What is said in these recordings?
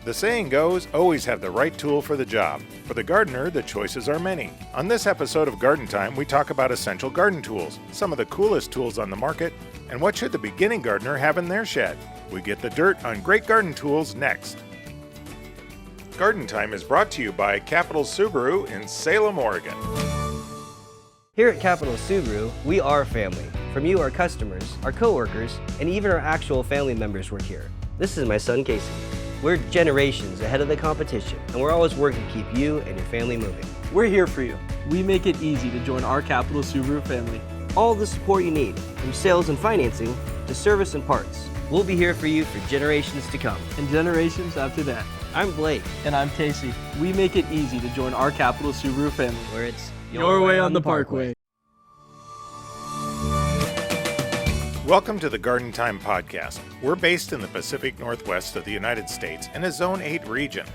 The saying goes, always have the right tool for the job. For the gardener, the choices are many. On this episode of Garden Time, we talk about essential garden tools, some of the coolest tools on the market, and what should the beginning gardener have in their shed. We get the dirt on great garden tools next. Garden Time is brought to you by Capital Subaru in Salem, Oregon. Here at Capital Subaru, we are family. From you, our customers, our coworkers, and even our actual family members work here. This is my son, Casey. We're generations ahead of the competition, and we're always working to keep you and your family moving. We're here for you. We make it easy to join our Capital Subaru family. All the support you need, from sales and financing to service and parts. We'll be here for you for generations to come. And generations after that. I'm Blake. And I'm Casey. We make it easy to join our Capital Subaru family. Where it's your way on the Parkway. Welcome to the Garden Time Podcast. We're based in the Pacific Northwest of the United States in a Zone 8 region.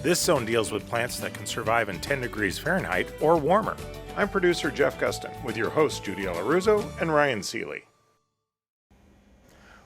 This zone deals with plants that can survive in 10 degrees Fahrenheit or warmer. I'm producer Jeff Gustin with your hosts Judy Ellaruzzo and Ryan Seeley.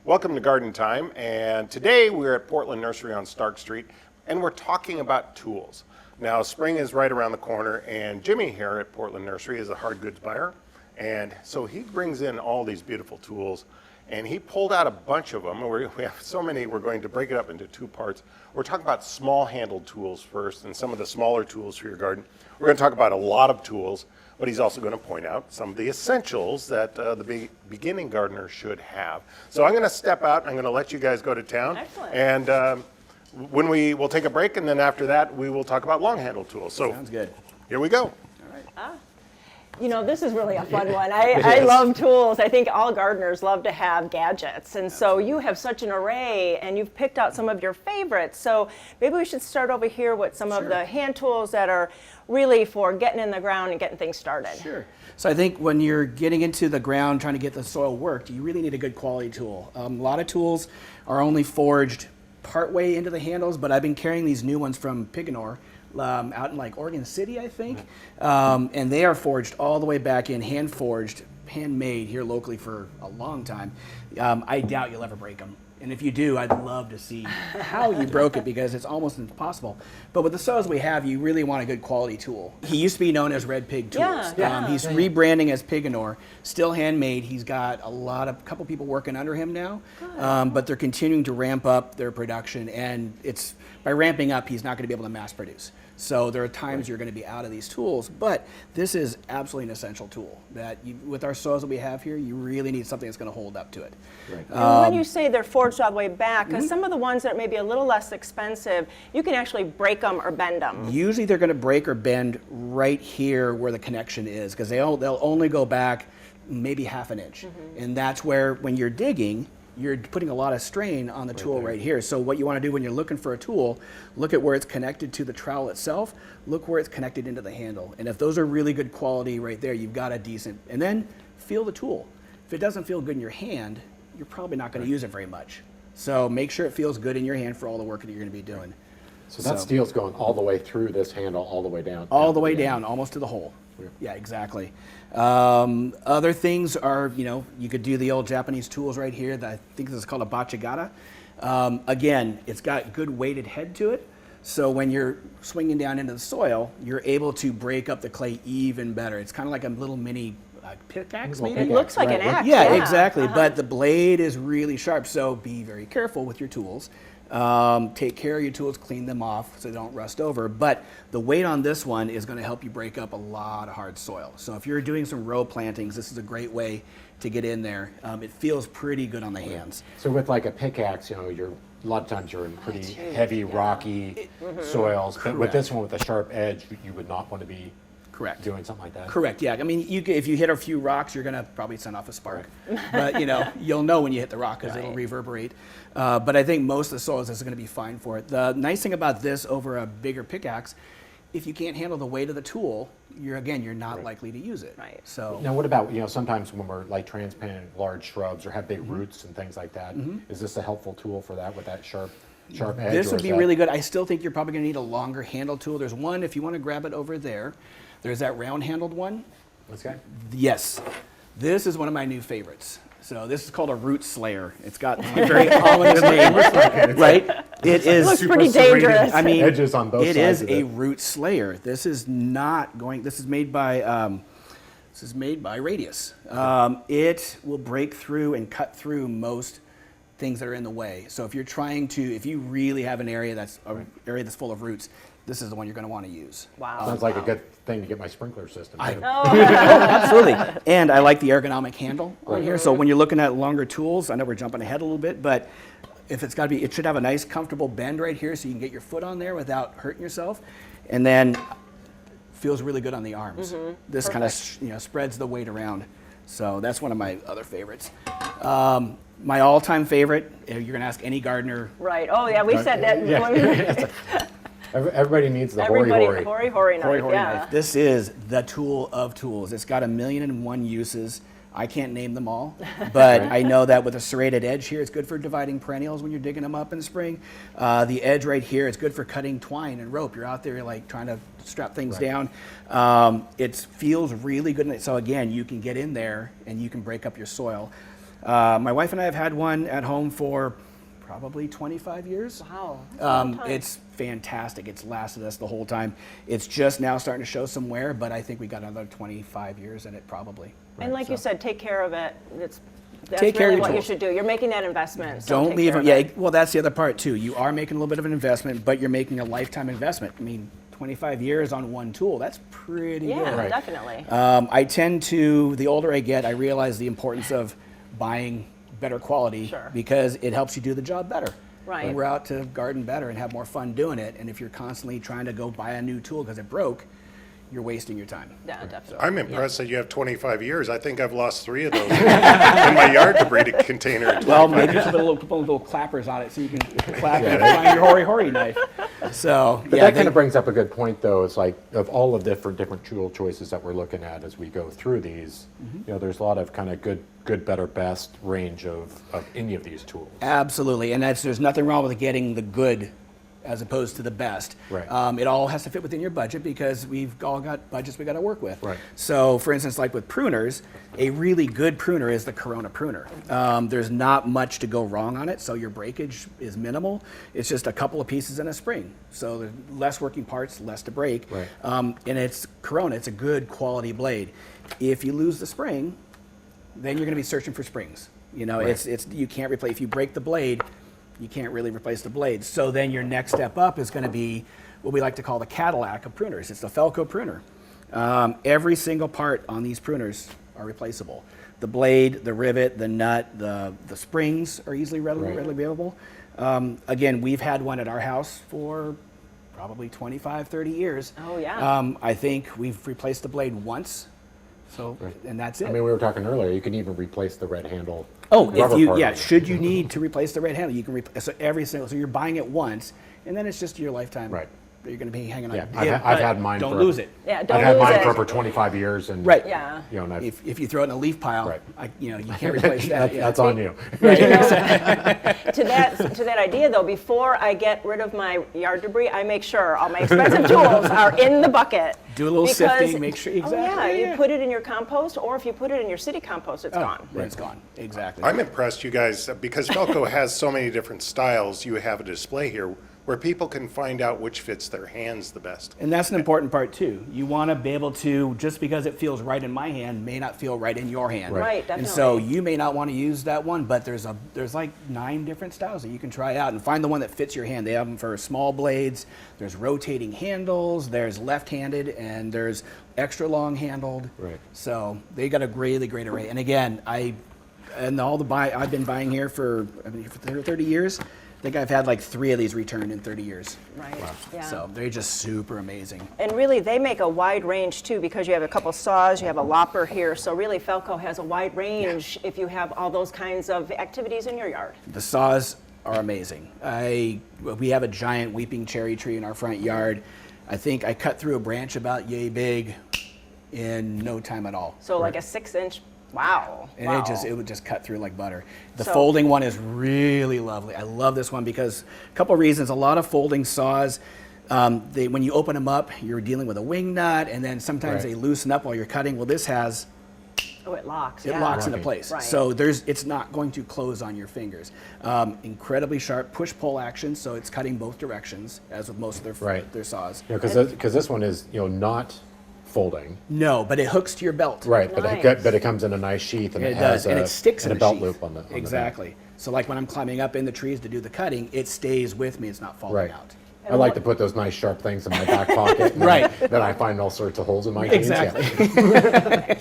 Welcome to Garden Time, and today we're at Portland Nursery on Stark Street, and we're talking about tools. Now, spring is right around the corner, and Jimmy here at Portland Nursery is a hard goods buyer. And so he brings in all these beautiful tools, and he pulled out a bunch of them. We have so many, we're going to break it up into two parts. We're talking about small handled tools first and some of the smaller tools for your garden. We're going to talk about a lot of tools, but he's also going to point out some of the essentials that the beginning gardener should have. So I'm going to step out. I'm going to let you guys go to town. Excellent. And we'll take a break, and then after that, we will talk about long handled tools. So sounds good. Here we go. All right. You know, this is really a fun one. I love tools. I think all gardeners love to have gadgets. And so you have such an array, and you've picked out some of your favorites. So maybe we should start over here with some of the hand tools that are really for getting in the ground and getting things started. Sure. So I think when you're getting into the ground trying to get the soil worked, you really need a good quality tool. A lot of tools are only forged partway into the handles, but I've been carrying these new ones from Piganor. Out in like Oregon City, I think, and they are forged all the way back in, hand forged, handmade here locally for a long time. I doubt you'll ever break them, and if you do, I'd love to see how you broke it because it's almost impossible. But with the saws we have, you really want a good quality tool. He used to be known as Red Pig Tools. He's rebranding as Piganor, still handmade. He's got couple people working under him now, but they're continuing to ramp up their production, and by ramping up, he's not going to be able to mass produce. So there are times you're going to be out of these tools, but this is absolutely an essential tool that with our saws that we have here, you really need something that's going to hold up to it. Right. And when you say they're forged all the way back, because some of the ones that may be a little less expensive, you can actually break them or bend them. Usually they're going to break or bend right here where the connection is, because they'll only go back maybe half an inch. And that's where, when you're digging, you're putting a lot of strain on the tool right here. So what you want to do when you're looking for a tool, look at where it's connected to the trowel itself, look where it's connected into the handle. And if those are really good quality right there, you've got a decent, and then feel the tool. If it doesn't feel good in your hand, you're probably not going to use it very much. So make sure it feels good in your hand for all the work that you're going to be doing. So that steel's going all the way through this handle, all the way down. All the way down, almost to the hole. Yeah, exactly. Other things are, you could do the old Japanese tools right here. I think this is called a bachigata. Again, it's got good weighted head to it. So when you're swinging down into the soil, you're able to break up the clay even better. It's kind of like a little mini pickaxe, maybe? It looks like an axe. Yeah, exactly. But the blade is really sharp. So be very careful with your tools. Take care of your tools, clean them off so they don't rust over. But the weight on this one is going to help you break up a lot of hard soil. So if you're doing some row plantings, this is a great way to get in there. It feels pretty good on the hands. So with like a pickaxe, a lot of times you're in pretty heavy, rocky soils. But with this one with a sharp edge, you would not want to be doing something like that. Correct. Yeah. I mean, if you hit a few rocks, you're going to probably send off a spark. But you'll know when you hit the rock because it'll reverberate. But I think most of the soils this is going to be fine for it. The nice thing about this over a bigger pickaxe, if you can't handle the weight of the tool, you're not likely to use it. Right. So now, what about sometimes when we're like transplanting large shrubs or have big roots and things like that? Is this a helpful tool for that with that sharp edge? This would be really good. I still think you're probably going to need a longer handle tool. There's one if you want to grab it over there. There's that round-handled one. This guy? Yes. This is one of my new favorites. So this is called a root slayer. It's got a very ominous name, right? It is. looks pretty dangerous. I mean, Edges on both it sides is of a it. root slayer. This is not going. This is made by. This is made by Radius. It will break through and cut through most things that are in the way. So if you're trying to, if you really have an area that's full of roots, this is the one you're going to want to use. Wow. Sounds like a good thing to get my sprinkler system. too. Absolutely. And I like the ergonomic handle on here. So when you're looking at longer tools, I know we're jumping ahead a little bit, but if it's got to be, it should have a nice comfortable bend right here so you can get your foot on there without hurting yourself. And then feels really good on the arms. This kind of spreads the weight around. So that's one of my other favorites. My all-time favorite, you're going to ask any gardener. Right. Oh, yeah, we said that. Everybody needs the Everybody, hori-hori. hori knife, Hori yeah. knife. This is the tool of tools. It's got 1,000,001 uses. I can't name them all, but I know that with a serrated edge here, it's good for dividing perennials when you're digging them up in the spring. The edge right here, it's good for cutting twine and rope. You're out there like trying to strap things down. It feels really good. So again, you can get in there and you can break up your soil. My wife and I have had one at home for probably 25 years. Wow. That's a long time. It's fantastic. It's lasted us the whole time. It's just now starting to show some wear, but I think we got another 25 years in it probably. And like you said, take care of it. That's Take care of really your what you tools. should do. You're making that investment. So Don't take leave care them. of Yeah, it. well, that's the other part too. You are making a little bit of an investment, but you're making a lifetime investment. I mean, 25 years on one tool, that's pretty Yeah, good. definitely. I tend to, the older I get, I realize the importance of buying better quality Sure. because it helps you do the job better. Right. And we're out to garden better and have more fun doing it. And if you're constantly trying to go buy a new tool because it broke, you're wasting your time. Yeah, definitely. I'm impressed that you have 25 years. I think I've lost 3 of those in my yard debris container. in Well, 25 maybe years. put a little clappers on it so you can clap and find your hori knife. So, But yeah, that kind of brings up a good point, though. It's like of all the different tool choices that we're looking at as we go through these, there's a lot of kind of good, better, best range of any of these tools. absolutely. And there's nothing wrong with getting the good as opposed to the best. Right. It all has to fit within your budget because we've all got budgets we got to work with. Right. So, for instance, like with pruners, a really good pruner is the Corona pruner. There's not much to go wrong on it, so your breakage is minimal. It's just a couple of pieces in a spring. So there's less working parts, less to break. Right. And it's Corona, it's a good quality blade. If you lose the spring, then you're going to be searching for springs. You know, Right. it's you can't replace, if you break the blade, you can't really replace the blade. So then your next step up is going to be what we like to call the Cadillac of pruners. It's the Felco pruner. Every single part on these pruners are replaceable. The blade, the rivet, the nut, the springs are easily readily available. Again, we've had one at our house for probably 25, 30 years. Oh, yeah. I think we've replaced the blade once. So, and that's it. I mean, we were talking earlier, you can even replace the red handle. Oh, rubber if you, part yeah, of it. should you need to replace the red handle, you can replace, so every single, so you're buying it once, and then it's just your lifetime. Right. That you're gonna be hanging on. Yeah, Yeah, I've but had mine Don't for- lose it. Yeah, don't I've had lose mine it. for over 25 years, and Right. Yeah. and I've, If you throw it in a leaf pile, Right. you can't replace that. Yeah. that's on you. To that idea though, before I get rid of my yard debris, I make sure all my expensive tools are in the bucket. Do a little Because- sifting, make sure, exactly. Oh yeah, you put it in your compost, or if you put it in your city compost, it's gone. Then it's gone, exactly. I'm impressed, you guys, because Felco has so many different styles. You have a display here where people can find out which fits their hands the best. And that's an important part too. You want to be able to, just because it feels right in my hand, may not feel right in your hand. Right, And so definitely. you may not want to use that one, but there's like 9 different styles that you can try out and find the one that fits your hand. They have them for small blades. There's rotating handles. There's left-handed, and there's extra long-handled. Right. So they got a really great array. And again, I've been buying here for 30 years. I think I've had like 3 of these returned in 30 years. Right. Yeah. So they're just super amazing. And really, they make a wide range too, because you have a couple saws, you have a lopper here. So really, Felco has a wide range if you have all those kinds of activities in your yard. The saws are amazing. We have a giant weeping cherry tree in our front yard. I think I cut through a branch about yay big in no time at all. So like a 6-inch. Wow. And wow. it would just cut through like butter. The So- folding one is really lovely. I love this one because a couple reasons. A lot of folding saws, when you open them up, you're dealing with a wing nut, and then sometimes Right. they loosen up while you're cutting. Well, this has Oh, it locks. It yeah. locks into Right. place. Right. So it's not going to close on your fingers. Incredibly sharp push-pull action, so it's cutting both directions, as with most of their Right. their saws. Because this one is not folding. No, but it hooks to your belt. Right, Nice. but it comes in a nice sheath and It it does, has and it sticks in a the belt sheath. loop on the back. Exactly. So like when I'm climbing up in the trees to do the cutting, it stays with me. It's not falling Right. out. I like to put those nice sharp things in my back pocket. And Right. Then I find all sorts of holes in my jeans. Exactly.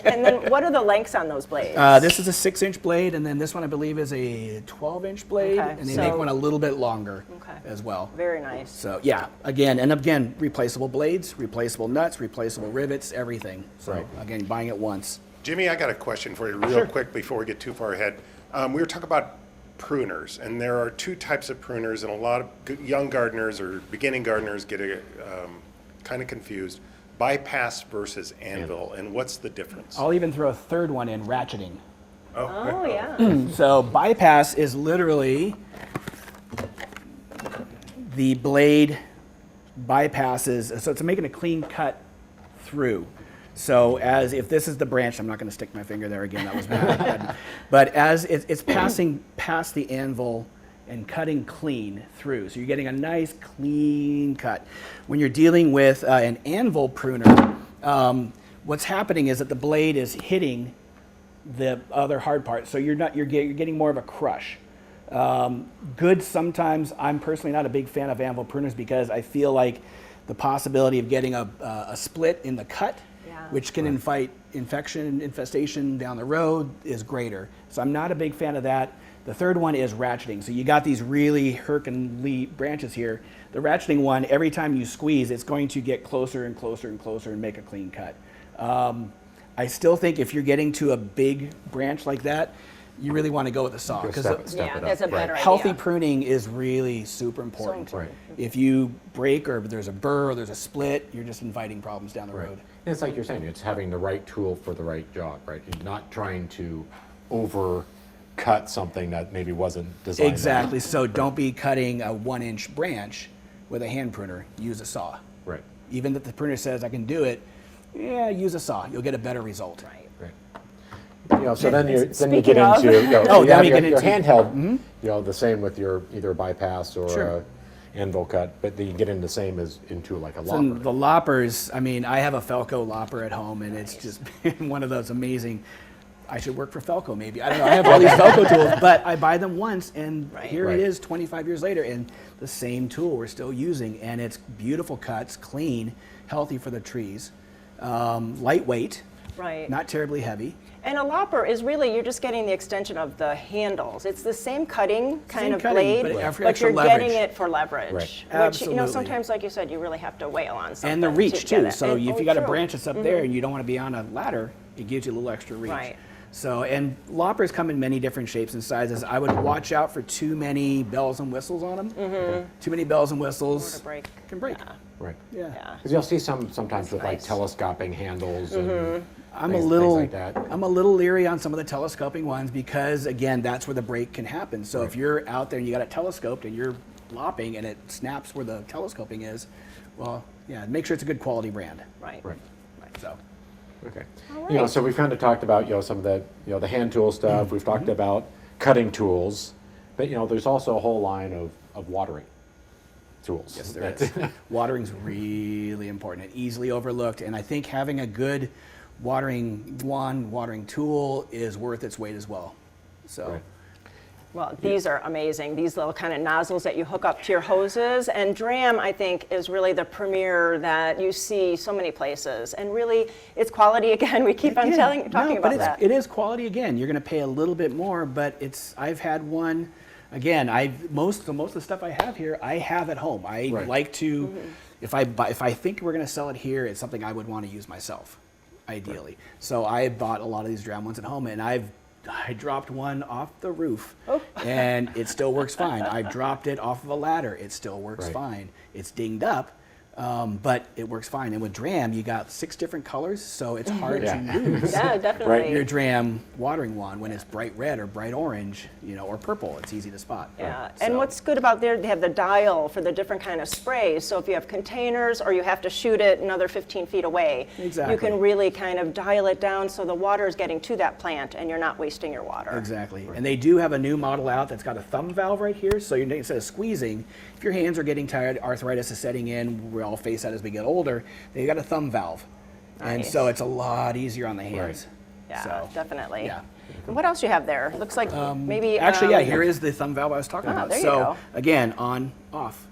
And then what are the lengths on those blades? This is a 6-inch blade, and then this one I believe is a 12-inch blade, Okay, and they make so- one a little bit longer Okay. as well. Very nice. So yeah, again, replaceable blades, replaceable nuts, replaceable rivets, everything. So Right. again, buying it once. Jimmy, I got a question for you real quick before we get too far ahead. We were talking about pruners, and there are two types of pruners, and a lot of young gardeners or beginning gardeners get kind of confused. Bypass versus anvil, and what's the difference? I'll even throw a third one in, ratcheting. Oh, yeah. So bypass is literally the blade bypasses, so it's making a clean cut through. So as if this is the branch, I'm not going to stick my finger there again, that was bad. But as it's passing past the anvil and cutting clean through. So you're getting a nice clean cut. When you're dealing with an anvil pruner, what's happening is that the blade is hitting the other hard part, so you're getting more of a crush. Good sometimes. I'm personally not a big fan of anvil pruners because I feel like the possibility of getting a split in the cut, Yeah. which can invite infestation down the road, is greater. So I'm not a big fan of that. The third one is ratcheting. So you got these really Herculean branches here. The ratcheting one, every time you squeeze, it's going to get closer and closer and closer and make a clean cut. I still think if you're getting to a big branch like that, you really want to go with a saw. Go 'Cause step Yeah, it up. that's a better idea. healthy pruning is really super important. important. If you break or there's a burr or there's a split, you're just inviting problems down the Right. road. And it's like you're saying, it's having the right tool for the right job, right? You're not trying to overcut something that maybe wasn't designed. that Exactly. So don't be cutting a 1-inch branch with a hand pruner. Use a saw. way. Right, Even if the pruner says I can do it, yeah, use a saw. You'll get a better result. Right. right. So then you Speaking get of- into Oh, you then have we your, get your into- handheld. The same with your either bypass or Sure. anvil cut, but then you get into the same as into like a And lopper. the loppers, I mean, I have a Felco lopper at home, and it's just been one of those amazing. I should work for Felco maybe. I don't know. I have all these Felco tools, but I buy them once, and here Right. it is 25 years later, and the same tool we're still using, and it's beautiful cuts, clean, healthy for the trees, lightweight, Right. not terribly heavy. And a lopper is really, you're just getting the extension of the handles. It's the same cutting kind Same of cutting, blade, but but, extra you're leverage. getting it for leverage. Right. Which, Absolutely. sometimes, like you said, you really have to wail on something. And the reach to get too. it. So And- if oh, you got a true. branch that's up there and you don't want to be on a ladder, it gives you a little extra reach. Right. So, and loppers come in many different shapes and sizes. I would watch out for too many bells and whistles on them. Too many bells and whistles Or to break. can break. Right. Yeah. Yeah. Because you'll see sometimes with like nice. telescoping handles and I'm things like that. I'm a little leery on some of the telescoping ones because again, that's where the break can happen. So if you're out there and you got it telescoped and you're lopping and it snaps where the telescoping is, well, yeah, make sure it's a good quality brand. Right. Right. So. Okay. right. So we've kind of talked about some of the the hand tool stuff. We've talked about cutting tools, but there's also a whole line of watering tools. Yes, there is. Watering's really important and easily overlooked, and I think having a good watering tool is worth its weight as well. So. Right. Well, these are amazing. These little kind of nozzles that you hook up to your hoses. And Dram, I think, is really the premier that you see so many places. And really, it's quality again. We keep on talking but about that. it is quality again. You're going to pay a little bit more, but I've had one. Again, most of the stuff I have here, I have at home. I Right. like to, if I think we're going to sell it here, it's something I would want to use myself, ideally. Right. So I bought a lot of these Dram ones at home, and I dropped one off the roof, and it still works fine. I dropped it off of a ladder. It still works Right. fine. It's dinged up, But it works fine. And with Dram, you got 6 different colors, so it's hard to lose Yeah, definitely. your Dram watering wand when it's bright red or bright orange, or purple. It's easy to spot. Yeah, So- and what's good about there, they have the dial for the different kind of sprays. So if you have containers or you have to shoot it another 15 feet away, Exactly. you can really kind of dial it down so the water is getting to that plant and you're not wasting your water. Exactly. And they do have a new model out that's got a thumb valve right here. So instead of squeezing, if your hands are getting tired, arthritis is setting in, we all face that as we get older, they got a thumb valve. And Nice. so it's a lot easier on the hands. Yeah, So, definitely. yeah. And what else you have there? Looks like maybe. Actually, yeah, here is the thumb valve I was talking about. there you So go. again, on, off.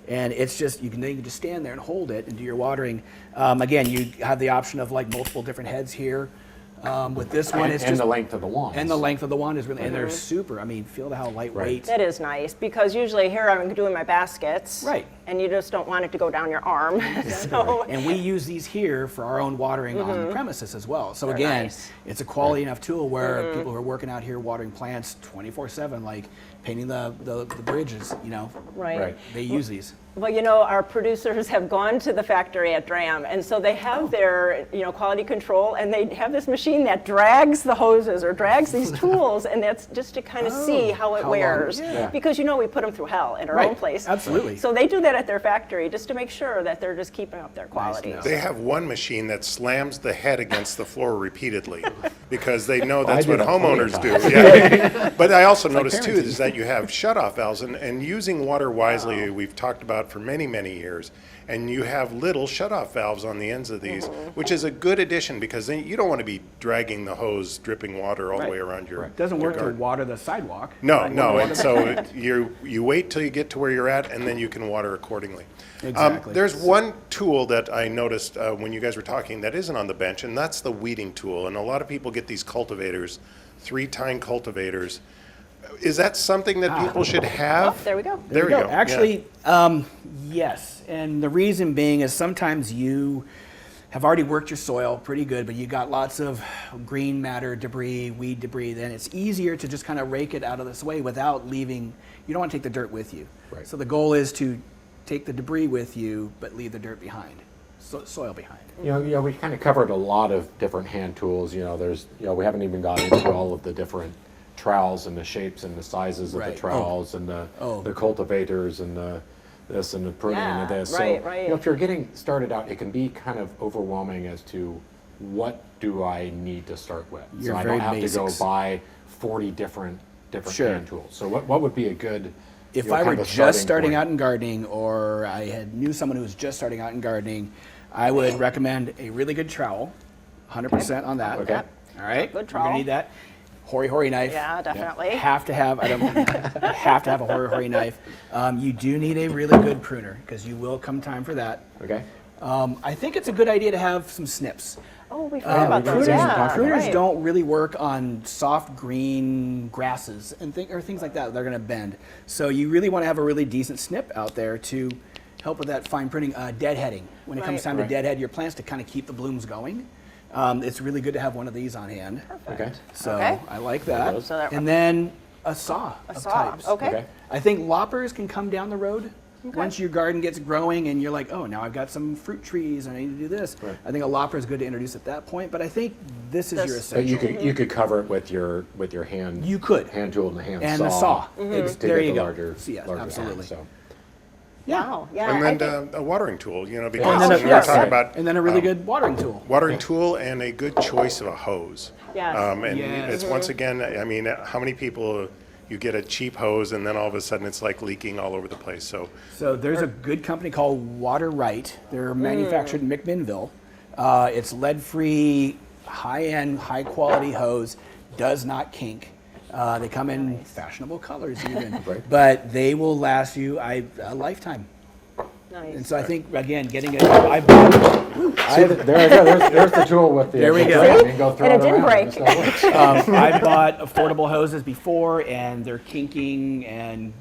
And it's just, you can just stand there and hold it and do your watering. Again, you have the option of like multiple different heads here. With this one, it's And just the length of the wands. and the length of the wand is really, and they're super. I mean, feel how lightweight. That is nice because usually here I'm doing my baskets. Right. And you just don't want it to go down your arm. So. And we use these here for our own watering on the premises as well. So They're again, nice. it's a quality enough tool where people who are working out here watering plants 24/7, like painting the bridges, Right. they use these. Well, our producers have gone to the factory at Dram, and so they have their, quality control, and they have this machine that drags the hoses or drags these tools, and that's just to kind of see how it how long- wears. yeah. Because, we put them through hell in our Right, own place. absolutely. So they do that at their factory just to make sure that they're just keeping up their quality. know. They have one machine that slams the head against the floor repeatedly because they know I that's do what that plenty homeowners of do. times. Yeah. But I also noticed too parenting. is that you have shutoff valves and using water wisely, we've talked about for many, many years. And you have little shutoff valves on the ends of these, which is a good addition because then you don't want to be dragging the hose dripping water all the way around your It doesn't work to garden. water the sidewalk. No, and so you wait till you get to where you're at, and then you can water accordingly. Exactly. There's one tool that I noticed when you guys were talking that isn't on the bench, and that's the weeding tool. And a lot of people get these cultivators, 3-tine cultivators. Is that something that people should have? Oh, there we go. There we go. Actually, yes. And the reason being is sometimes you have already worked your soil pretty good, but you got lots of green matter, debris, weed debris, then it's easier to just kind of rake it out of this way without leaving, you don't want to take the dirt with you. Right. So the goal is to take the debris with you, but leave the dirt behind, soil behind. We kind of covered a lot of different hand tools. There's, we haven't even gotten into all of the different trowels and the shapes and the sizes of Right. the trowels and the Oh. cultivators and the this and the pruning and Yeah, this. right, So, right. if you're getting started out, it can be kind of overwhelming as to what do I need to start with. Your So I very don't have basics. to go buy 40 different Sure. hand tools. So what would be a good If I were kind of a just starting point? out in gardening, or I knew someone who was just starting out in gardening, I would recommend a really good trowel, 100% on that. Okay. All right. Good You're trowel. gonna need that. Hori knife. Yeah, definitely. Have to have. I don't have to have a hori knife. You do need a really good pruner because you will come time for that. Okay. I think it's a good idea to have some snips. Oh, we forgot about those. Pruners, Yeah, pruners right. don't really work on soft green grasses and or things like that. They're going to bend. So you really want to have a really decent snip out there to help with that fine pruning. Deadheading. When it comes Right. time to Right. deadhead your plants to kind of keep the blooms going, it's really good to have one of these on hand. Okay. So Okay. I like that. those. So that- And then a saw of saw. types. Okay. Okay. I think loppers can come down the road. Once your garden gets growing and you're like, oh, now I've got some fruit trees and I need to do this. Right. I think a lopper is good to introduce at that point. But I think this is your This- But essential. you could cover it with your hand. You could. hand tool and the hand And saw. the saw. To There get you the go. larger, Yeah, larger absolutely. hand, so. Wow. Yeah. And I then think- a watering tool, because And then Oh, a, we're sure. talking about and then a really good watering tool. watering tool and a good choice of a hose. Yes. And Yes. it's once again, I mean, how many people, you get a cheap hose and then all of a sudden it's like leaking all over the place. So So there's a good company called Water Right. They're manufactured in McMinnville. It's lead-free, high-end, high-quality hose. Does not kink. They come in fashionable colors even, Right. but they will last you a lifetime. Nice. And so I think again, getting it. I bought. See, there you go. There's the tool with the. There we the go. drain. See? You can go throw And it it didn't around break. and it still works. I bought affordable hoses before, and they're kinking and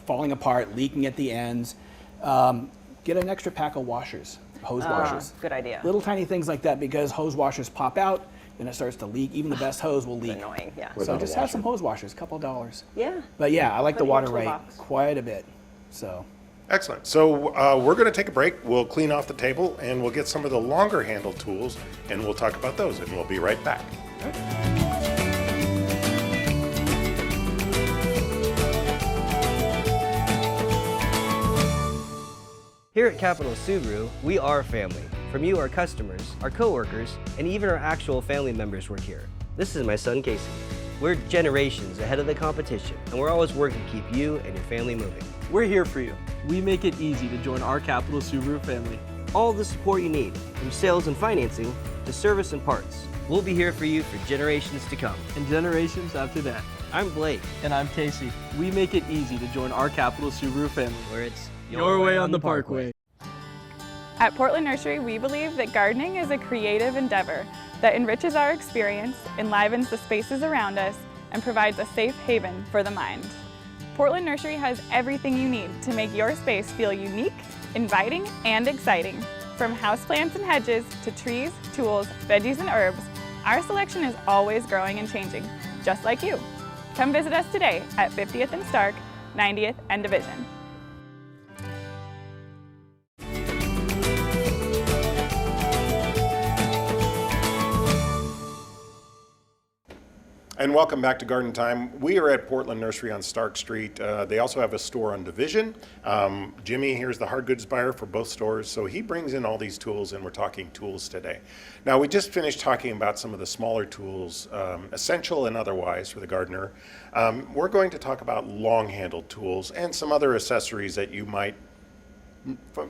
falling apart, leaking at the ends. Get an extra pack of washers, hose washers. Good idea. Little tiny things like that, because hose washers pop out, and it starts to leak. Even the best hose will leak. Annoying. Yeah. So Without a just have washer. some hose washers, a couple $. Yeah. But yeah, I like Put the it in your water right toolbox. quite a bit. So Excellent. So we're going to take a break. We'll clean off the table and we'll get some of the longer handled tools and we'll talk about those and we'll be right back. Here at Capital Subaru, we are family. From you, our customers, our coworkers, and even our actual family members work here. This is my son, Casey. We're generations ahead of the competition, and we're always working to keep you and your family moving. We're here for you. We make it easy to join our Capital Subaru family. All the support you need, from sales and financing to service and parts. We'll be here for you for generations to come. And generations after that. I'm Blake, And I'm Casey. We make it easy to join our Capital Subaru family. where it's Your way on the Parkway. At Portland Nursery, we believe that gardening is a creative endeavor that enriches our experience, enlivens the spaces around us, and provides a safe haven for the mind. Portland Nursery has everything you need to make your space feel unique, inviting, and exciting. From houseplants and hedges to trees, tools, veggies, and herbs, our selection is always growing and changing, just like you. Come visit us today at 50th and Stark, 90th and Division. And welcome back to Garden Time. We are at Portland Nursery on Stark Street. They also have a store on Division. Jimmy here's the hard goods buyer for both stores, so he brings in all these tools, and we're talking tools today. Now, we just finished talking about some of the smaller tools, essential and otherwise for the gardener. We're going to talk about long-handled tools and some other accessories that you might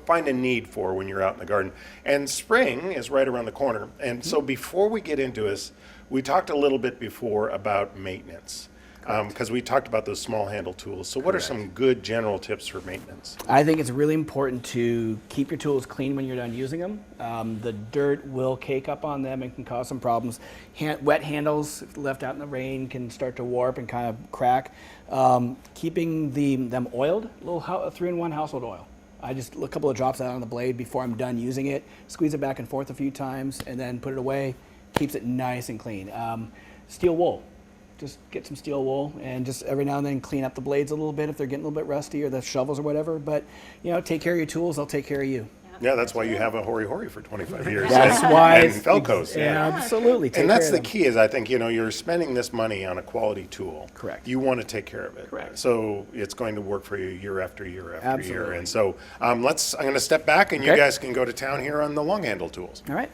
find a need for when you're out in the garden. And spring is right around the corner. And so before we get into this, we talked a little bit before about maintenance, because we talked about those small handle tools. So what are some good general tips for maintenance? I think it's really important to keep your tools clean when you're done using them. The dirt will cake up on them and can cause some problems. Wet handles, if left out in the rain, can start to warp and kind of crack. Keeping them oiled, a little 3-in-1 household oil. I just a couple of drops out on the blade before I'm done using it, squeeze it back and forth a few times, and then put it away. Keeps it nice and clean. Steel wool. Just get some steel wool and just every now and then clean up the blades a little bit if they're getting a little bit rusty, or the shovels or whatever. But, take care of your tools, they'll take care of you. Yeah, that's why you have a Hori Hori for 25 years. That's why And it's Felco's. Yeah. Absolutely. And that's the key is I think, you're spending this money on a quality tool. Correct. You want to take care of it. Correct. So it's going to work for you year after year after year. Absolutely. And so I'm going to step back and you Okay. guys can go to town here on the long handle tools. All right.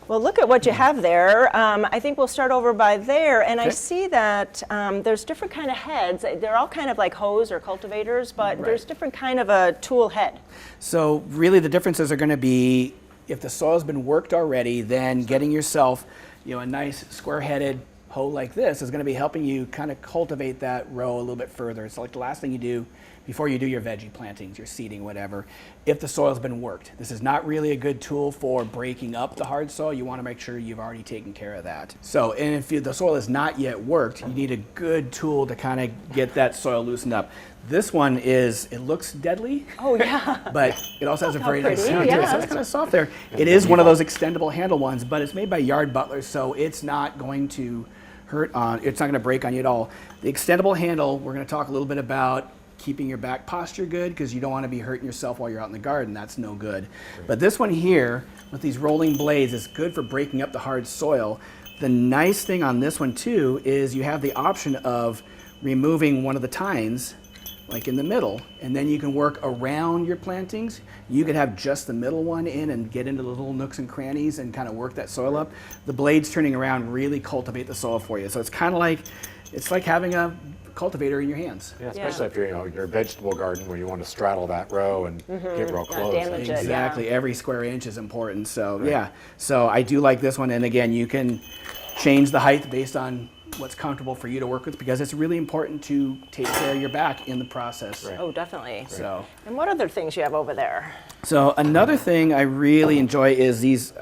Well, look at what you have there. I think we'll start over by there, and I Okay. see that there's different kind of heads. They're all kind of like hoes or cultivators, but there's different kind of a tool head. So really the differences are going to be if the soil's been worked already, then getting yourself, a nice square-headed hoe like this is going to be helping you kind of cultivate that row a little bit further. It's like the last thing you do before you do your veggie plantings, your seeding, whatever, if the soil's been worked. This is not really a good tool for breaking up the hard soil. You want to make sure you've already taken care of that. So, and if the soil is not yet worked, you need a good tool to kind of get that soil loosened up. This one it looks deadly. Oh, yeah. But it also has a very nice pretty, sound to it. yeah. So it's kind of soft there. It is one of those extendable handle ones, but it's made by Yard Butlers, so it's not going to it's not going to break on you at all. The extendable handle, we're going to talk a little bit about keeping your back posture good, because you don't want to be hurting yourself while you're out in the garden. That's no good. Right. But this one here with these rolling blades is good for breaking up the hard soil. The nice thing on this one too is you have the option of removing one of the tines, like in the middle, and then you can work around your plantings. You could have just the middle one in and get into the little nooks and crannies and kind of work that soil up. The blades turning around really cultivate the soil for you. So it's kind of like, it's like having a cultivator in your hands. Yeah, especially if you're your vegetable garden where you want to straddle that row and get real close. damage it. Exactly, every square inch is important. So yeah, so I do like this one. And again, you can change the height based on what's comfortable for you to work with, because it's really important to take care of your back in the process. Right. Oh, definitely. So, And what other things you have over there? so another thing I really enjoy is these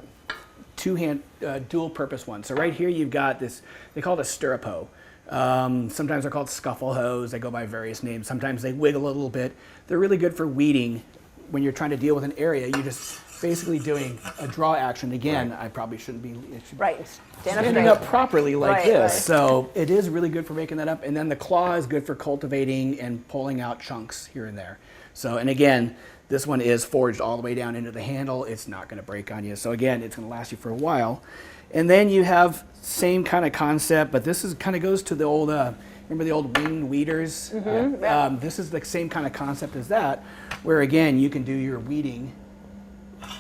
two-hand dual purpose ones. So right here you've got this, they call it a stirrup hoe. Sometimes they're called scuffle hoes. They go by various names. Sometimes they wiggle a little bit. They're really good for weeding. When you're trying to deal with an area, you just basically doing a draw action. Again, I probably shouldn't be Right. Stand up standing straight. up properly like Right, this. right. So it is really good for making that up. And then the claw is good for cultivating and pulling out chunks here and there. So, and again, this one is forged all the way down into the handle. It's not going to break on you. So again, it's going to last you for a while. And then you have same kind of concept, but this is kind of goes to the old, remember the old winged weeders? This is the same kind of concept as that, where again, you can do your weeding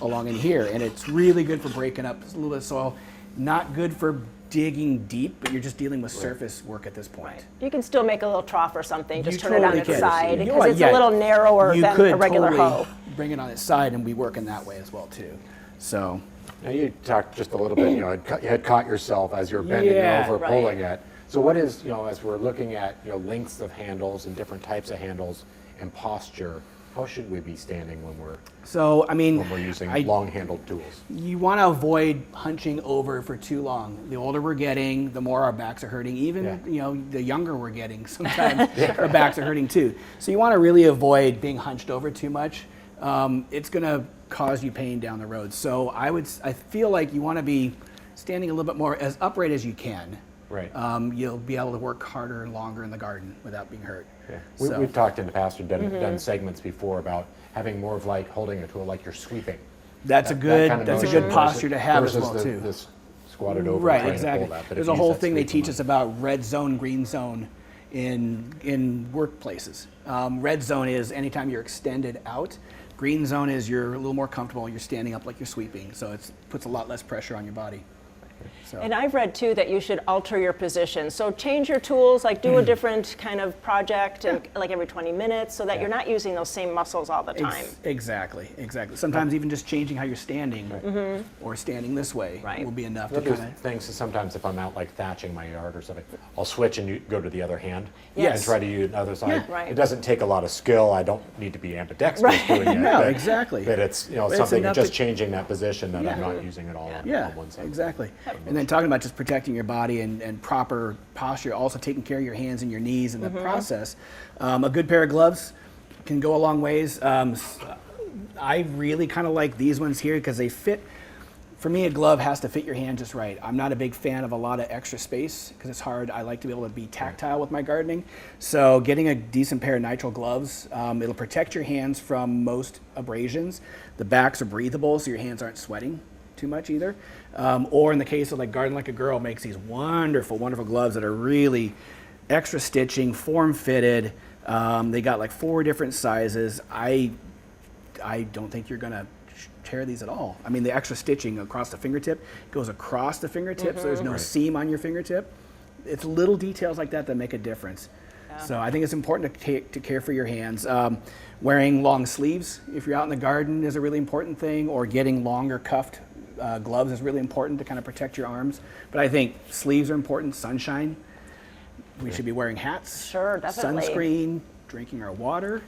along in here. And it's really good for breaking up a little bit of soil. Not good for digging deep, but you're just dealing with surface work at this point. You can still make a little trough or something. Just You turn it on totally its can. side You because know, it's yeah, a little narrower you than could a regular totally hoe. bring it on its side and be working that way as well too. So Now you talked just a little bit, you had caught yourself as you're bending Yeah, over, right. pulling it. So what is, as we're looking at, lengths of handles and different types of handles and posture, how should we be standing when we're using long-handled tools? You want to avoid hunching over for too long. The older we're getting, the more our backs are hurting. Even the younger we're getting, sometimes our backs are hurting too. So you want to really avoid being hunched over too much. It's going to cause you pain down the road. So I feel like you want to be standing a little bit more as upright as you can. Right. You'll be able to work harder and longer in the garden without being hurt. Yeah. So- We've talked in the past or done segments before about having more of like holding a tool like you're sweeping. That's a good kind of that's a motion good posture to have as versus well too. This squatted over Right, trying to exactly. pull that. But There's if a you whole use that thing they sweeping teach us about red zone, green zone in workplaces. Red zone is anytime you're extended out. Green zone is you're a little more comfortable. You're standing up like you're sweeping, so it puts a lot less pressure on your body. So. And I've read too that you should alter your position. So change your tools, like do a different kind of project and like every 20 minutes so that you're not using those same muscles all the time. Exactly. Sometimes even just changing how you're standing or standing this way Right. will be enough to Other kind of. things is sometimes if I'm out like thatching my yard or something, I'll switch and go to the other hand Yes. and try to use another side. Right. It doesn't take a lot of skill. I don't need to be ambidextrous doing it. No, but- exactly. But it's it's something enough just to- changing that position that I'm Yeah. not using it all on one side. Exactly. And then talking about just protecting your body and proper posture, also taking care of your hands and your knees in the process. A good pair of gloves can go a long ways. I really kind of like these ones here because they fit. For me, a glove has to fit your hand just right. I'm not a big fan of a lot of extra space because it's hard. I like to be able to be tactile with my gardening. So getting a decent pair of nitrile gloves, it'll protect your hands from most abrasions. The backs are breathable so your hands aren't sweating too much either. Or in the case of like Garden Like a Girl makes these wonderful, wonderful gloves that are really extra stitching, form fitted. They got like 4 different sizes. I don't think you're gonna tear these at all. I mean, the extra stitching across the fingertip goes across the fingertip, so there's no seam on your fingertip. It's little details like that that make a difference. So I think it's important to care for your hands. Wearing long sleeves, if you're out in the garden, is a really important thing, or getting longer cuffed gloves is really important to kind of protect your arms. But I think sleeves are important, sunshine. We should be wearing hats. Sure, definitely. Sunscreen, drinking our water.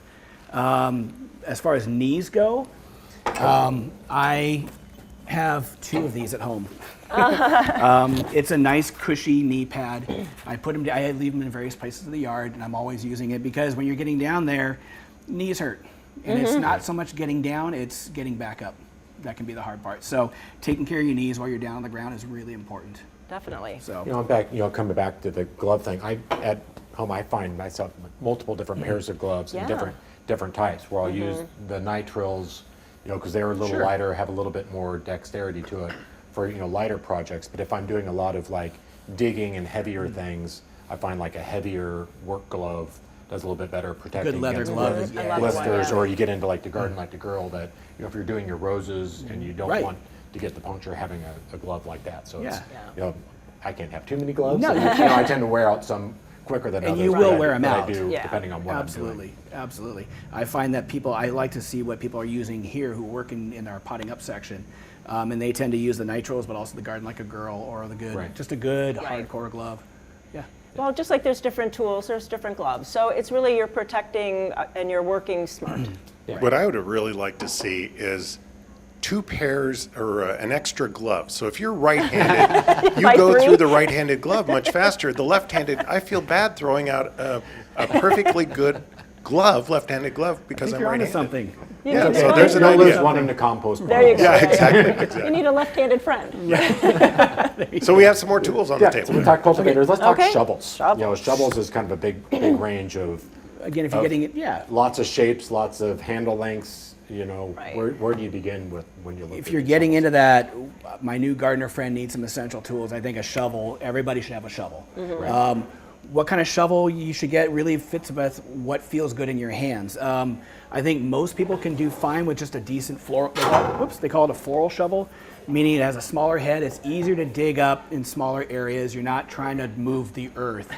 As far as knees go, I have 2 of these at home. It's a nice cushy knee pad. I leave them in various places of the yard, and I'm always using it because when you're getting down there, knees hurt. And it's not so much getting down, it's getting back up. That can be the hard part. So taking care of your knees while you're down on the ground is really important. Definitely. So Coming back to the glove thing, at home I find myself multiple different pairs of gloves and Yeah. different types where I'll use the nitrils, because they're a little lighter, have a little bit more dexterity to it for lighter projects. But if I'm doing a lot of like digging and heavier things, I find like a heavier work glove does a little bit better protecting good leather against glove the is I love blisters, one, yeah. or you get into like the Garden Like the Girl that if you're doing your roses and you don't Right. want to get the puncture, having a glove like that. So it's, Yeah. I can't have too many gloves. No, and, you I tend to wear out some quicker than And others. you but will I- wear 'em but out. I do, Yeah. depending on what I'm doing. Absolutely. I find that I like to see what people are using here who work in our potting up section. And they tend to use the nitrils, but also the Garden Like a Girl or the good, Right. just a good Right. hardcore glove. Yeah. Well, just like there's different tools, there's different gloves. So it's really you're protecting and you're working smart. What I would really like to see is 2 pairs or an extra glove. So if you're right-handed, you By go 3? through the right-handed glove much faster. The left-handed, I feel bad throwing out a perfectly good glove, left-handed glove, I because think I'm you're onto right-handed. something. Yeah, need so to- there's an No idea. Liz wanting to compost. There you go. Yeah, exactly, You exactly. need a left-handed friend. So we have some more tools on the Yeah, so we table. talked cultivators. Let's talk Okay. shovels. You know, shovels is kind of a big range of Again, if you're getting it, yeah. lots of shapes, lots of handle lengths. You know, Right. where do you begin with when you look? If at you're these getting shovels? into that, my new gardener friend needs some essential tools. I think a shovel, everybody should have a shovel. What kind of shovel you should get really fits with what feels good in your hands. I think most people can do fine with just a decent floral, they call it a floral shovel, meaning it has a smaller head. It's easier to dig up in smaller areas. You're not trying to move the earth.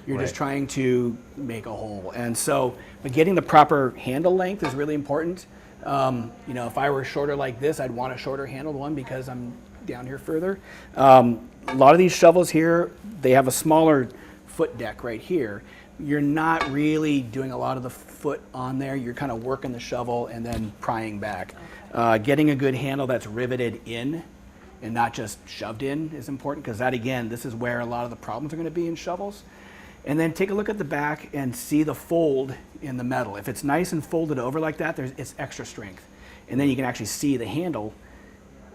You're just trying to make a hole. And so, but getting the proper handle length is really important. You know, if I were shorter like this, I'd want a shorter handled one because I'm down here further. A lot of these shovels here, they have a smaller foot deck right here. You're not really doing a lot of the foot on there. You're kind of working the shovel and then prying back. Getting a good handle that's riveted in and not just shoved in is important because that, again, this is where a lot of the problems are going to be in shovels. And then take a look at the back and see the fold in the metal. If it's nice and folded over like that, it's extra strength. And then you can actually see the handle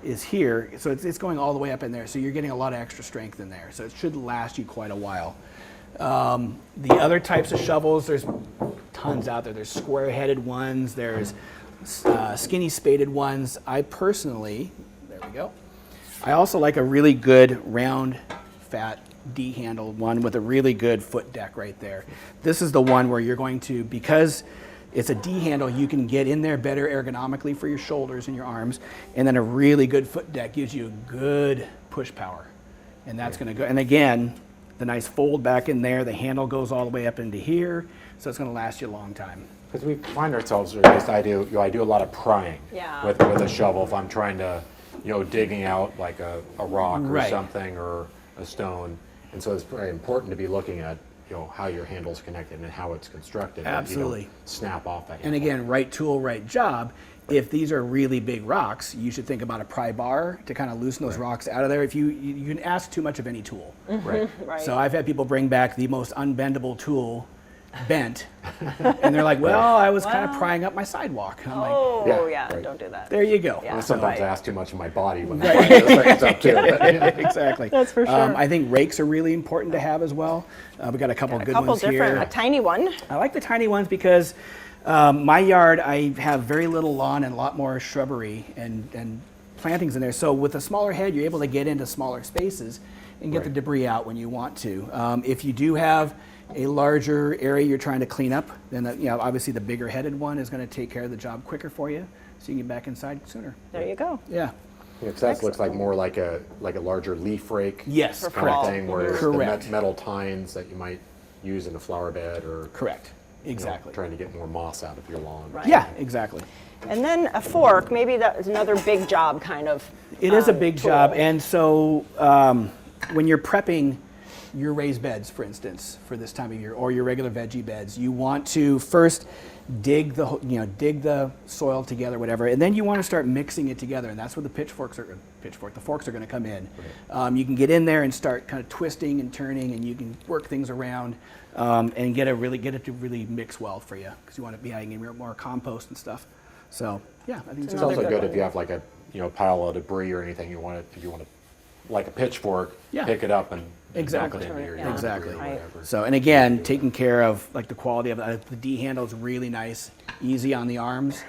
is here, so it's going all the way up in there. So you're getting a lot of extra strength in there. So it should last you quite a while. The other types of shovels, there's tons out there. There's square-headed ones. There's skinny spaded ones. I personally, there we go. I also like a really good round, fat D-handled one with a really good foot deck right there. This is the one where you're going to, because it's a D handle, you can get in there better ergonomically for your shoulders and your arms, and then a really good foot deck gives you a good push power. And that's going to go, and again, the nice fold back in there, the handle goes all the way up into here, so it's going to last you a long time. Because we find ourselves, or at least I do a lot of prying Yeah. with a shovel. If I'm trying to, you know, digging out like a rock or Right. something or a stone. And so it's very important to be looking at, you know, how your handle's connected and how it's constructed. that you don't Absolutely. snap off that handle. And again, right tool, right job. If these are really big rocks, you should think about a pry bar to kind of loosen those rocks out of there. If you can ask too much of any tool. Right. Right. So I've had people bring back the most unbendable tool, bent, and they're like, "Well, I was kind of prying up my sidewalk." And I'm like, Oh, Yeah, yeah, right. don't do that. "There you go." Yeah. And sometimes I Right. ask too much of my body when I'm prying those things up too. Exactly. That's for sure. I think rakes are really important to have as well. We got a couple A good couple ones different, here. a tiny one. I like the tiny ones because my yard, I have very little lawn and a lot more shrubbery and plantings in there. So with a smaller head, you're able to get into smaller spaces and get the Right. debris out when you want to. If you do have a larger area you're trying to clean up, then obviously the bigger headed one is going to take care of the job quicker for you, so you can get back inside sooner. There you go. Yeah. Yeah, 'cause that looks like more like a larger leaf rake. Yes, For Kind of fall. thing, whereas Correct. the metal tines that you might use in a flower bed or Correct. you know, Exactly. trying to get more moss out of your lawn. Right. Yeah, exactly. And then a fork, maybe that is another big job kind of. It is a big tool. job, and so when you're prepping your raised beds, for instance, for this time of year, or your regular veggie beds, you want to first dig the soil together, whatever, and then you want to start mixing it together, and that's where the the forks are going to come in. You can get in there and start kind of twisting and turning, and you can work things around and get it to really mix well for you, because you want to be adding in more compost and stuff. So yeah, I think It's Another also good good one. if you have like a pile of debris or anything if you want to like a pitchfork, Yeah. pick it up and Exactly. dump it into your Yeah. yard Exactly. or Right. whatever. So, and again, taking care of like the quality of the D handle is really nice, easy on the arms.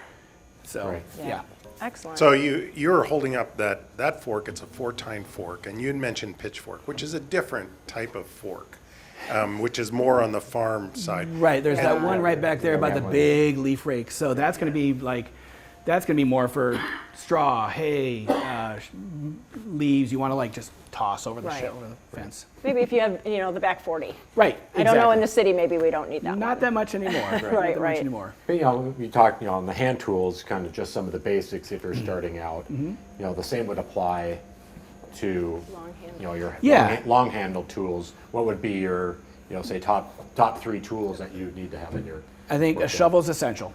So, Right. yeah. Excellent. So you're holding up that fork, it's a 4-tine fork, and you had mentioned pitchfork, which is a different type of fork, which is more on the farm side. Right, there's that one right back there by the that one. big leaf rake. So that's going to be more for straw, hay, leaves. You want to like just toss over the Right. over the fence. Maybe if you have, the back 40. Right. I don't know in exactly. the city, maybe we don't need that Not one. that much anymore. Not that Right, much right. anymore. But, we talked, on the hand tools, kind of just some of the basics if you're starting out. The same would apply to, Long handle. your Yeah. long handled tools. What would be your, say top 3 tools that you need to have in your I think a workshop? shovel is essential.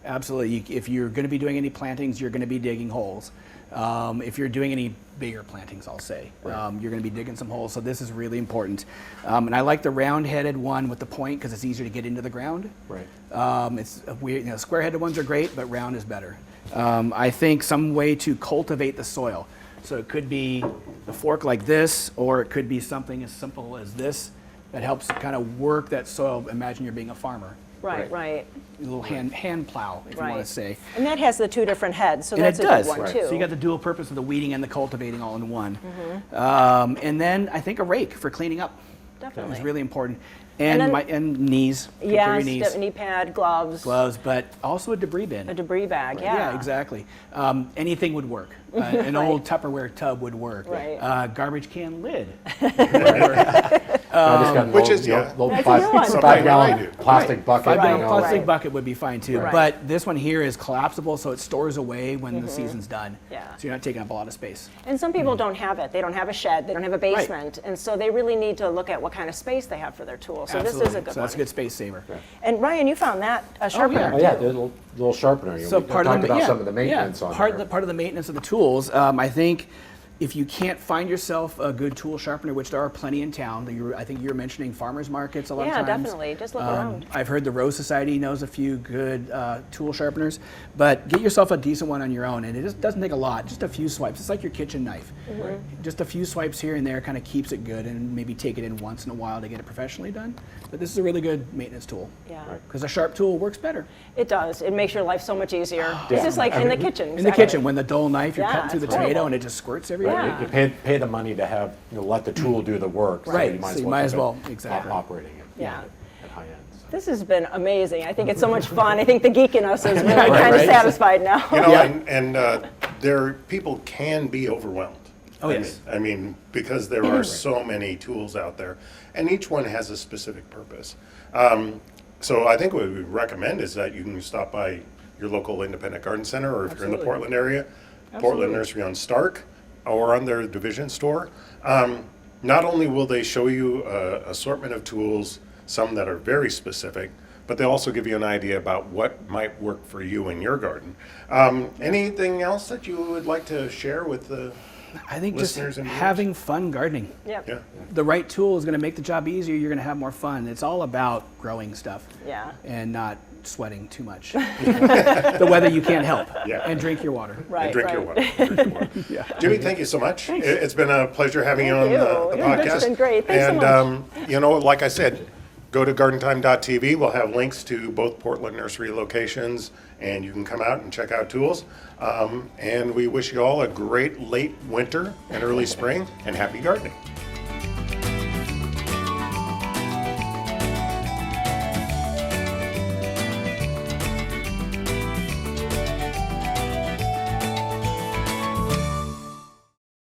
Absolutely. If you're going to be doing any plantings, you're going to be digging holes. If you're doing any bigger plantings, I'll say, you're going to be digging some holes. So this is really important. And I like the round-headed one with the point because it's easier to get into the ground. Right. It's weird, square-headed ones are great, but round is better. I think some way to cultivate the soil. So it could be a fork like this, or it could be something as simple as this that helps kind of work that soil. Imagine you're being a farmer. Right. A little hand plow, if you want to say. And that has the two different heads, so And that's it a does. good one too. So you got the dual purpose of the weeding and the cultivating all in one. And then I think a rake for cleaning up. Definitely. Is really important. And then- knees. Yeah, Your knees. knee pad, gloves, But also a debris bin. a debris bag. Yeah, exactly. Anything would work. An old Tupperware tub would work. Right. Garbage can lid. I just got an which old, is, yeah. little That's a new one. 5-gallon plastic bucket. 5-gallon you know, plastic Right. bucket would be fine too. Right. But this one here is collapsible, so it stores away when the season's done. Yeah. So you're not taking up a lot of space. And some people don't have it. They don't have a shed. They don't have a basement, and so they really need to look at what kind of space they have for their tools. So Absolutely. this is a good So that's a one. good space saver. And Ryan, you found that a sharpener. Oh yeah, too. the little sharpener. So we part talked of the, about yeah, some of the maintenance yeah, on part there. of the maintenance of the tools. I think if you can't find yourself a good tool sharpener, which there are plenty in town, I think you're mentioning farmers markets a lot Yeah, of times. definitely. Just look around. I've heard the Rose Society knows a few good tool sharpeners, but get yourself a decent one on your own, and it just doesn't take a lot, just a few swipes. It's like your kitchen knife. Just a few swipes here and there kind of keeps it good, and maybe take it in once in a while to get it professionally done. But this is a really good maintenance tool. Yeah. Because a sharp tool works better. It does. It makes your life so much easier. It's just like in the kitchen. In the kitchen, when the dull knife, you're Yeah, cutting through the it's tomato horrible. and it just squirts everywhere. Yeah. You pay the money to have, let the tool do the work. So Right, you might so as you well, might keep as well, it exactly. operating it. Yeah. At high end. So. This has been amazing. I think it's so much fun. I think the geek in us is really Right, kind of right. satisfied now. You know, Yeah. there people can be overwhelmed. Oh, yes. I mean, because there are so many tools out there, and each one has a specific purpose. So I think what we recommend is that you can stop by your local independent garden center, or if you're in the Absolutely. Portland area, Portland Nursery on Stark, or on their division store. Not only will they show you an assortment of tools, some that are very specific, but they'll also give you an idea about what might work for you in your garden. Anything else that you would like to share with the I think just listeners and viewers? having fun gardening. Yep. Yeah. The right tool is going to make the job easier. You're going to have more fun. It's all about growing stuff. Yeah. And not sweating too much. The weather you can't help. Yeah. And drink your water. Right. And drink your right. water. Drink your water. Jimmy, thank you so much. It's been a pleasure having you on Thank the you. podcast. It's been great. Thanks so And like I said, go to gardentime.tv. We'll have links to both Portland Nursery locations, and you can come out and check out tools. And we wish you all a great late winter and early spring, and happy gardening.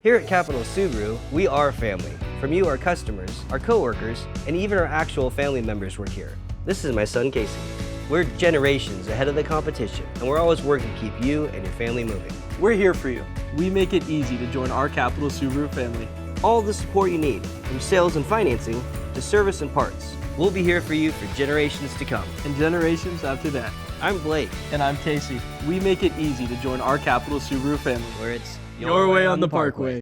Here at Capital Subaru, we are family. From you, our customers, our coworkers, and even our actual family members work here. This is my son, Casey. We're generations ahead of the competition, and we're always working to keep you and your family moving. We're here for you. We make it easy to join our Capital Subaru family. All the support you need, from sales and financing to service and parts. We'll be here for you for generations to come. And generations after that. I'm Blake, And I'm Casey. We make it easy to join our Capital Subaru family. where it's Your way on the Parkway.